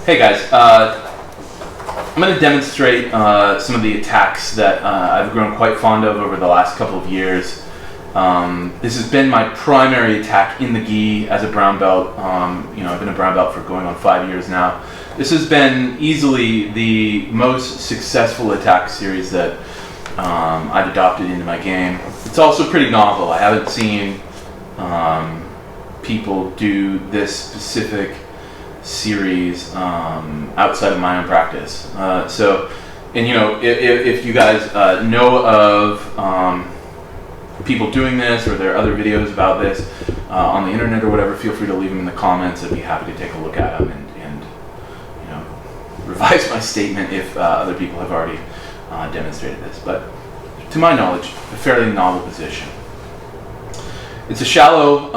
Hey guys, I'm going to demonstrate some of the attacks that I've grown quite fond of over the last couple of years. This has been my primary attack in the gi as a brown belt. I've been a brown belt for going on 5 years now. This has been easily the most successful attack series that I've adopted into my game. It's also pretty novel. I haven't seen people do this specific series outside of my own practice. If you guys know of people doing this, or there are other videos about this on the internet or whatever, feel free to leave them in the comments. I'd be happy to take a look at them and revise my statement if other people have already demonstrated this. But to my knowledge, a fairly novel position. It's a shallow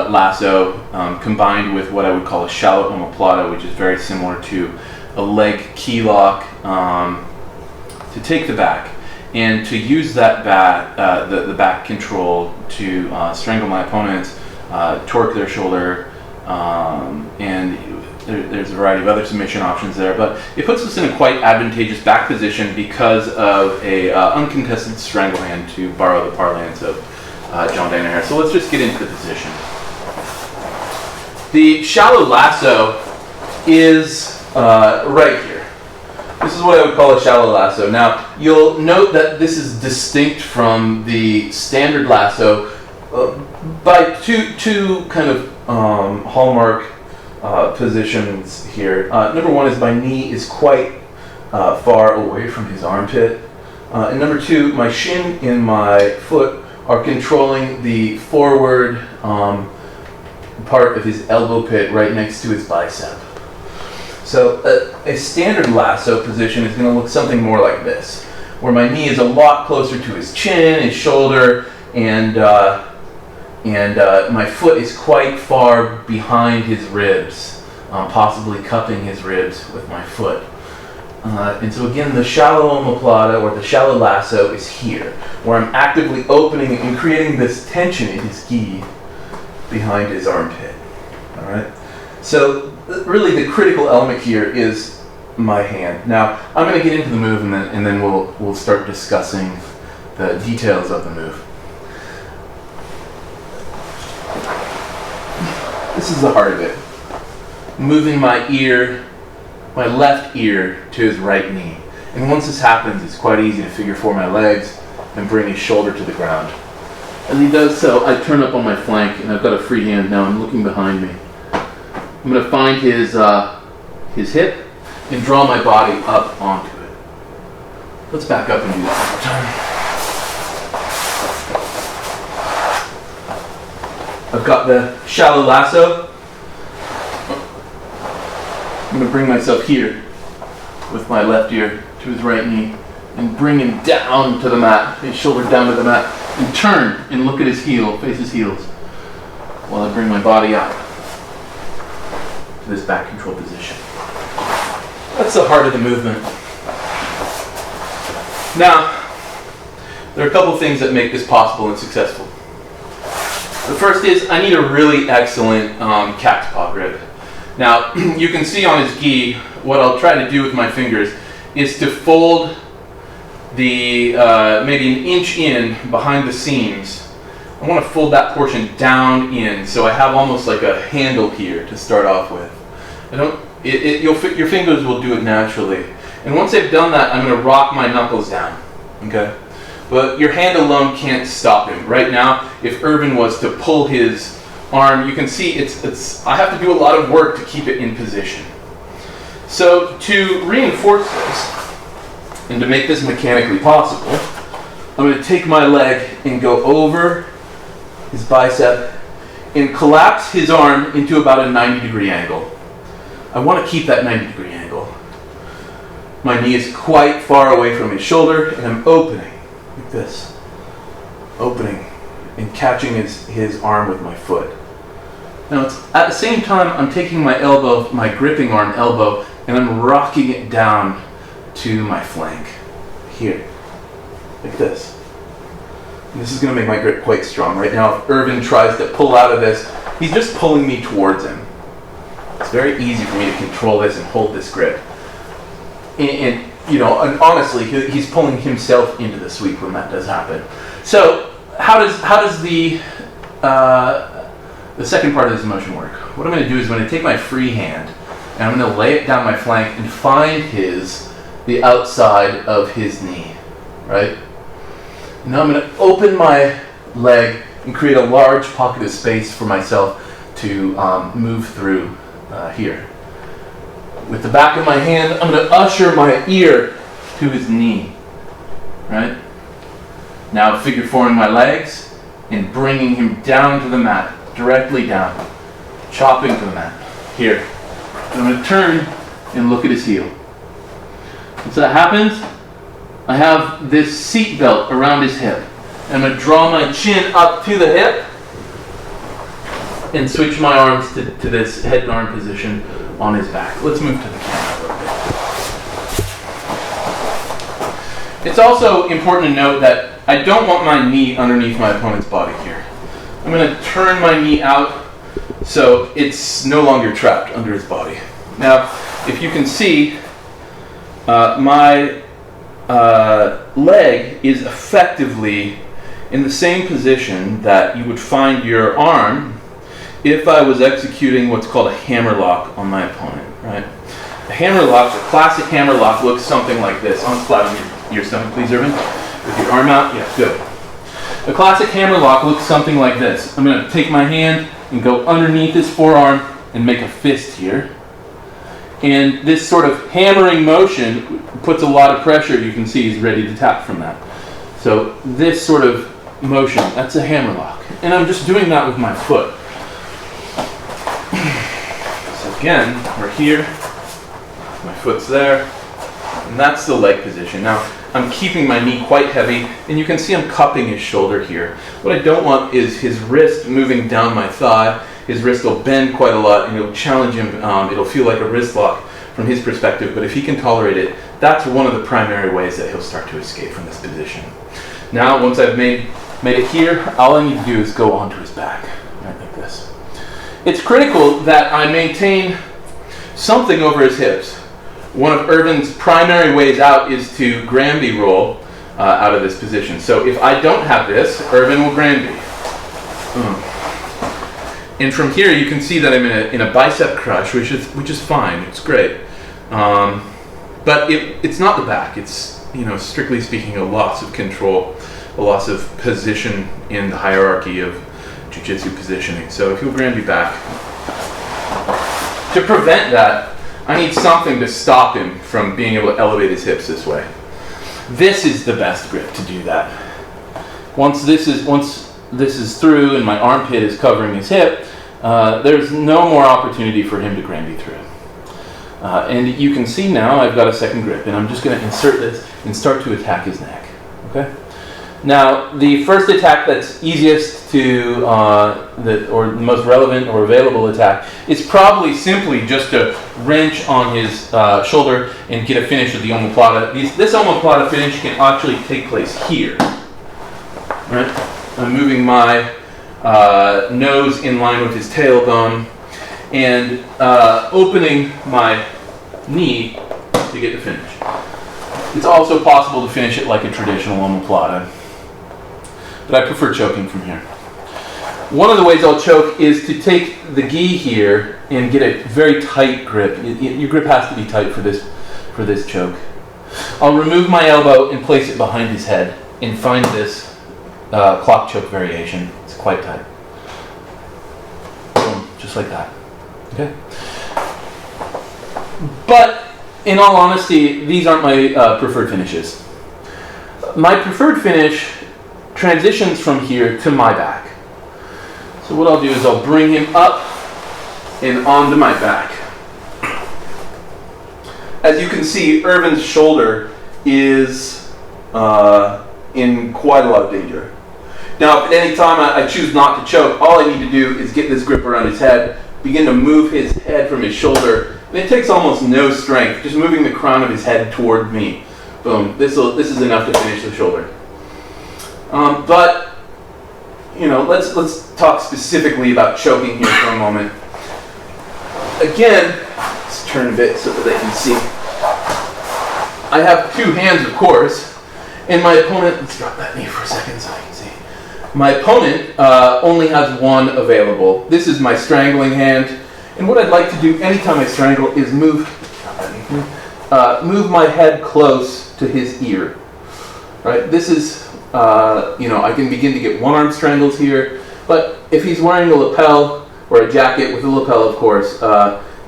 lasso combined with what I would call a shallow Oma Plata, which is very similar to a leg key lock to take the back and to use that the back control to strangle my opponents, torque their shoulder, and there's a variety of other submission options there. But it puts us in a quite advantageous back position because of a uncontested strangle hand, to borrow the parlance of John Danaher. So let's just get into the position. The shallow lasso is right here. This is what I would call a shallow lasso. Now, you'll note that this is distinct from the standard lasso by two kind of hallmark positions here. Number one is my knee is quite far away from his armpit. And number two, my shin and my foot are controlling the forward part of his elbow pit right next to his bicep. So a standard lasso position is going to look something more like this, where my knee is a lot closer to his chin, his shoulder, and my foot is quite far behind his ribs, possibly cupping his ribs with my foot. And so again, the shallow Oma Plata, or the shallow lasso, is here, where I'm actively opening and creating this tension in his gi behind his armpit. All right. So really, the critical element here is my hand. Now, I'm going to get into the move, and then we'll start discussing the details of the move. This is the heart of it. Moving my left ear to his right knee. And once this happens, it's quite easy to figure four my legs and bring his shoulder to the ground. As he does so, I turn up on my flank, and I've got a free hand now. I'm looking behind me. I'm going to find his hip and draw my body up onto it. Let's back up and do that one more time. I've got the shallow lasso. I'm going to bring myself here with my left ear to his right knee and bring him down to the mat, his shoulder down to the mat, and turn and look at his heel, face his heels, while I bring my body up to this back control position. That's the heart of the movement. Now, there are a couple things that make this possible and successful. The first is I need a really excellent cactus paw grip. Now, you can see on his gi, what I'll try to do with my fingers is to fold the maybe an inch in behind the seams. I want to fold that portion down in, so I have almost like a handle here to start off with. Your fingers will do it naturally. And once I've done that, I'm going to rock my knuckles down. Okay? But your hand alone can't stop him. Right now, if Irvin was to pull his arm, you can see I have to do a lot of work to keep it in position. So to reinforce this, and to make this mechanically possible, I'm going to take my leg and go over his bicep and collapse his arm into about a 90-degree angle. I want to keep that 90-degree angle. My knee is quite far away from his shoulder, and I'm opening like this. Opening and catching his arm with my foot. Now, at the same time, I'm taking my elbow, my gripping arm elbow, and I'm rocking it down to my flank. Here. Like this. And this is going to make my grip quite strong. Right now, if Irvin tries to pull out of this, he's just pulling me towards him. It's very easy for me to control this and hold this grip. And you know, and honestly, he's pulling himself into the sweep when that does happen. So how does the second part of this motion work? What I'm going to do is I'm going to take my free hand and I'm going to lay it down my flank and find the outside of his knee, right? Now I'm going to open my leg and create a large pocket of space for myself to move through here. With the back of my hand, I'm going to usher my ear to his knee, right? Now figure four-ing my legs and bringing him down to the mat, directly down, chopping to the mat. Here. I'm going to turn and look at his heel. Once that happens, I have this seat belt around his hip. I'm going to draw my chin up to the hip and switch my arms to this head and arm position on his back. Let's move to the camera a little bit. It's also important to note that I don't want my knee underneath my opponent's body here. I'm going to turn my knee out so it's no longer trapped under his body. Now, if you can see, my leg is effectively in the same position that you would find your arm if I was executing what's called a hammer lock on my opponent, right? A hammer lock, a classic hammer lock, looks something like this. On flat on your stomach, please, Irvin. With your arm out, yeah, good. A classic hammer lock looks something like this. I'm going to take my hand and go underneath his forearm and make a fist here. And this sort of hammering motion puts a lot of pressure. You can see he's ready to tap from that. So this sort of motion, that's a hammer lock. And I'm just doing that with my foot. So again, we're here. My foot's there. And that's the leg position. Now, I'm keeping my knee quite heavy, and you can see I'm cupping his shoulder here. What I don't want is his wrist moving down my thigh. His wrist will bend quite a lot, and it'll challenge him. It'll feel like a wrist lock from his perspective, but if he can tolerate it, that's one of the primary ways that he'll start to escape from this position. Now, once I've made it here, all I need to do is go onto his back, right like this. It's critical that I maintain something over his hips. One of Irvin's primary ways out is to Granby roll out of this position. So if I don't have this, Irvin will Granby. And from here you can see that I'm in a bicep crush, which is fine. It's great. But it's not the back. It's, strictly speaking, a loss of control, a loss of position in the hierarchy of Jiu-Jitsu positioning. So if you'll Granby back, to prevent that, I need something to stop him from being able to elevate his hips this way. This is the best grip to do that. Once this is through and my armpit is covering his hip, there's no more opportunity for him to Granby through. And you can see now I've got a second grip, and I'm just going to insert this and start to attack his neck. Okay. Now, the first attack that's easiest to, or the most relevant or available attack is probably simply just to wrench on his shoulder and get a finish with the Oma Plata. This Oma Plata finish can actually take place here. Right? I'm moving my nose in line with his tailbone and opening my knee to get the finish. It's also possible to finish it like a traditional Oma Plata, but I prefer choking from here. One of the ways I'll choke is to take the gi here and get a very tight grip. Your grip has to be tight for this choke. I'll remove my elbow and place it behind his head and find this clock choke variation. It's quite tight. Boom, just like that. Okay. But in all honesty, these aren't my preferred finishes. My preferred finish transitions from here to my back. So what I'll do is I'll bring him up and onto my back. As you can see, Irvin's shoulder is in quite a lot of danger. Now, if at any time I choose not to choke, all I need to do is get this grip around his head, begin to move his head from his shoulder, and it takes almost no strength, just moving the crown of his head toward me. Boom, this is enough to finish the shoulder. But let's talk specifically about choking here for a moment. again, let's turn a bit so that they can see. I have two hands, of course, and my opponent, let's drop that knee for a second so I can see. My opponent only has one available. This is my strangling hand, and what I'd like to do anytime I strangle is move my head close to his ear. Right? This is, I can begin to get one-arm strangles here, but if he's wearing a lapel or a jacket with a lapel, of course,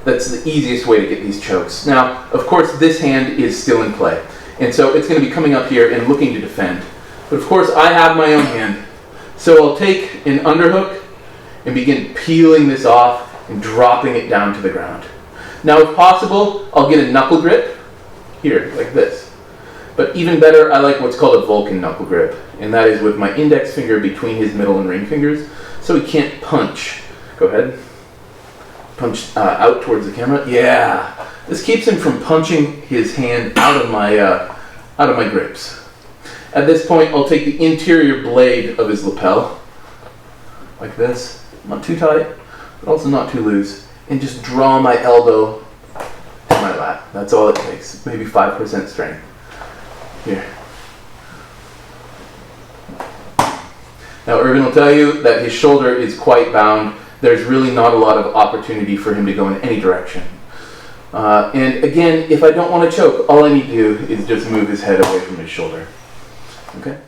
that's the easiest way to get these chokes. Now, of course, this hand is still in play, and so it's going to be coming up here and looking to defend. But of course, I have my own hand, so I'll take an underhook and begin peeling this off and dropping it down to the ground. Now, if possible, I'll get a knuckle grip here, like this. But even better, I like what's called a Vulcan knuckle grip, and that is with my index finger between his middle and ring fingers, so he can't punch. Go ahead. Punch out towards the camera. Yeah, this keeps him from punching his hand out of my grips. At this point, I'll take the interior blade of his lapel, like this, not too tight, but also not too loose, and just draw my elbow to my lat. That's all it takes. Maybe 5% strength. Here. Now, Irvin will tell you that his shoulder is quite bound. There's really not a lot of opportunity for him to go in any direction. And again, if I don't want to choke, all I need to do is just move his head away from his shoulder. Okay?